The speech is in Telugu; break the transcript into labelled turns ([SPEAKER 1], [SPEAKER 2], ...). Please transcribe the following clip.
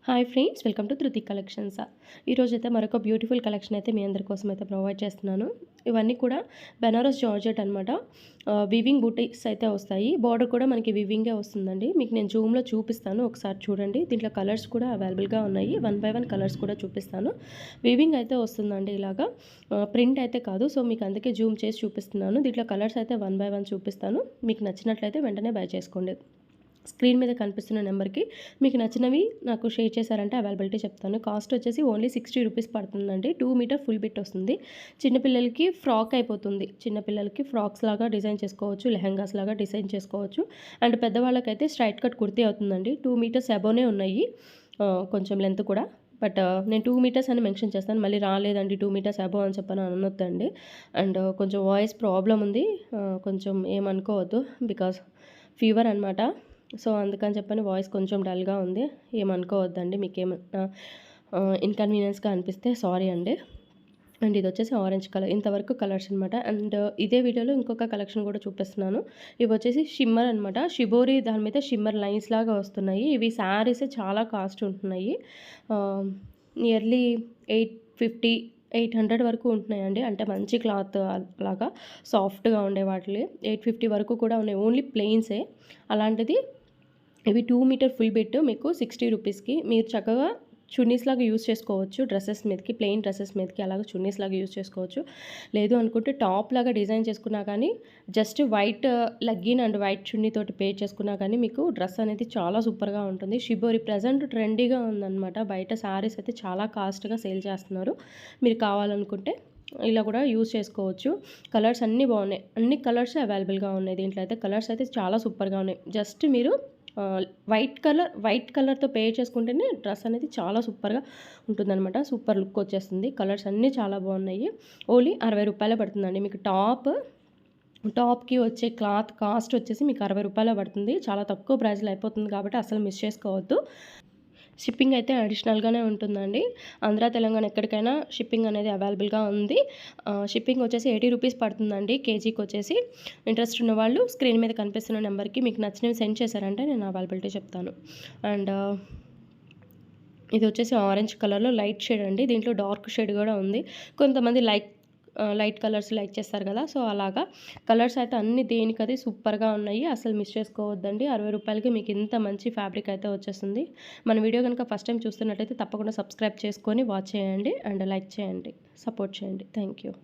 [SPEAKER 1] హాయ్ ఫ్రెండ్స్, వెల్కమ్ టు ధృతి కలెక్షన్స్. ఈరోజైతే మరొక బ్యూటిఫుల్ కలెక్షన్ అయితే మీ అందరి కోసం అయితే ప్రొవైడ్ చేస్తున్నాను. ఇవన్నీ కూడా బెనారస్ జార్జెట్ అనమాట. వివింగ్ బూటీస్ అయితే వస్తాయి. బార్డర్ కూడా మనకి వివింగే వస్తుందండి. మీకు నేను జూమ్లో చూపిస్తాను, ఒకసారి చూడండి. దీంట్లో కలర్స్ కూడా అవైలబుల్గా ఉన్నాయి. 1 బై 1 కలర్స్ కూడా చూపిస్తాను. వివింగ్ అయితే వస్తుందండి ఇలాగా, ప్రింట్ అయితే కాదు. సో మీకు అందుకే జూమ్ చేసి చూపిస్తున్నాను. దీంట్లో కలర్స్ అయితే 1 బై 1 చూపిస్తాను. మీకు నచ్చినట్లయితే వెంటనే బై చేసుకోండి. స్క్రీన్ మీద కనిపిస్తున్న నెంబర్కి మీకు నచ్చినవి నాకు షేర్ చేశారంటే అవైలబిలిటీ చెప్తాను. కాస్ట్ వచ్చేసి ఓన్లీ 60 రూపీస్ పడుతుందండి. 2 మీటర్ ఫుల్ బిట్ వస్తుంది. చిన్నపిల్లలకి ఫ్రాక్ అయిపోతుంది. చిన్నపిల్లలకి ఫ్రాక్స్ లాగా డిజైన్ చేసుకోవచ్చు, లెహంగాస్ లాగా డిజైన్ చేసుకోవచ్చు. అండ్ పెద్దవాళ్ళకైతే స్ట్రైట్ కట్ కుర్తీ అవుతుందండి. 2 మీటర్స్ అబోనే ఉన్నాయి, కొంచెం లెంత్ కూడా. బట్ నేను 2 మీటర్స్ అని మెన్షన్ చేస్తాను. మళ్ళీ రాలేదండి 2 మీటర్స్ అబోవ్ అని చెప్పని అనొద్దండి. అండ్ కొంచెం వాయిస్ ప్రాబ్లం ఉంది, కొంచెం ఏమనుకోవద్దు. బికాస్ ఫీవర్ అనమాట. సో అందుకని చెప్పని వాయిస్ కొంచెం డల్గా ఉంది, ఏమనుకోవద్దండి. మీకు ఏమన్నా ఇన్కన్వీనియన్స్గా అనిపిస్తే సారీ అండి. అండ్ ఇది వచ్చేసి ఆరెంజ్ కలర్. ఇంతవరకు కలర్స్ అనమాట. అండ్ ఇదే వీడియోలో ఇంకొక కలెక్షన్ కూడా చూపిస్తున్నాను. ఇవి వచ్చేసి షిమ్మర్ అనమాట. షిబోరి దాని మీద షిమ్మర్ లైన్స్ లాగా వస్తున్నాయి. ఇవి శారీస్ చాలా కాస్ట్ ఉంటున్నాయి. నియర్లీ 850 800 వరకు ఉంటున్నాయండి. అంటే మంచి క్లాత్ అలాగా సాఫ్ట్గా ఉండే వాటిని 850 వరకు కూడా ఉన్నాయి. ఓన్లీ ప్లెయిన్సే. అలాంటిది ఇవి 2 మీటర్ ఫుల్ బిట్ మీకు 60 రూపీస్కి మీరు చక్కగా చున్నీస్ లాగా యూస్ చేసుకోవచ్చు. డ్రెస్సెస్ మీదకి, ప్లెయిన్ డ్రెస్సెస్ మీదకి అలాగ చున్నీస్ లాగా యూస్ చేసుకోవచ్చు. లేదు అనుకుంటే టాప్ లాగా డిజైన్ చేసుకున్నా కానీ, just white legging and white chunni తోటి పేర్ చేసుకున్నా కానీ మీకు డ్రెస్ అనేది చాలా సూపర్గా ఉంటుంది. షిబోరి ప్రజెంట్ ట్రెండీగా ఉందన్నమాట. బయట శారీస్ అయితే చాలా కాస్ట్గా సేల్ చేస్తున్నారు. మీరు కావాలనుకుంటే ఇలా కూడా యూజ్ చేసుకోవచ్చు. కలర్స్ అన్నీ బాగున్నాయి. అన్ని కలర్స్ అవైలబుల్గా ఉన్నాయి. దీంట్లో అయితే కలర్స్ అయితే చాలా సూపర్గా ఉన్నాయి. జస్ట్ మీరు వైట్ కలర్తో పేర్ చేసుకుంటేనే డ్రెస్ అనేది చాలా సూపర్గా ఉంటుందన్నమాట. సూపర్ లుక్ వచ్చేస్తుంది. కలర్స్ అన్నీ చాలా బాగున్నాయి. ఓన్లీ 60 రూపాయలే పడుతుందండి. మీకు టాప్కి వచ్చే క్లాత్ కాస్ట్ వచ్చేసి మీకు 60 రూపాయలే పడుతుంది. చాలా తక్కువ ప్రైస్లో అయిపోతుంది కాబట్టి అసలు మిస్ చేసుకోవద్దు. షిప్పింగ్ అయితే అడిషనల్గానే ఉంటుందండి. ఆంధ్ర, తెలంగాణ ఎక్కడికైనా షిప్పింగ్ అనేది అవైలబుల్గా ఉంది. షిప్పింగ్ వచ్చేసి 80 రూపీస్ పడుతుందండి కేజీకి వచ్చేసి. ఇంట్రెస్ట్ ఉన్న వాళ్ళు స్క్రీన్ మీద కనిపిస్తున్న నెంబర్కి మీకు నచ్చినవి సెండ్ చేశారంటే నేను అవైలబిలిటీ చెప్తాను. అండ్ ఇది వచ్చేసి ఆరెంజ్ కలర్లో లైట్ షేడ్ అండి. దీంట్లో డార్క్ షేడ్ కూడా ఉంది. కొంతమంది లైట్ కలర్స్ లైక్ చేస్తారు కదా, సో అలాగా కలర్స్ అయితే అన్ని దేనికది సూపర్గా ఉన్నాయి. అసలు మిస్ చేసుకోవద్దండి. 60 రూపాయలకి మీకు ఇంత మంచి ఫ్యాబ్రిక్ అయితే వచ్చేస్తుంది. మన వీడియో కనుక ఫస్ట్ టైం చూస్తున్నట్టయితే తప్పకుండా సబ్స్క్రైబ్ చేసుకొని వాచ్ చేయండి అండ్ లైక్ చేయండి, సపోర్ట్ చేయండి. Thank you.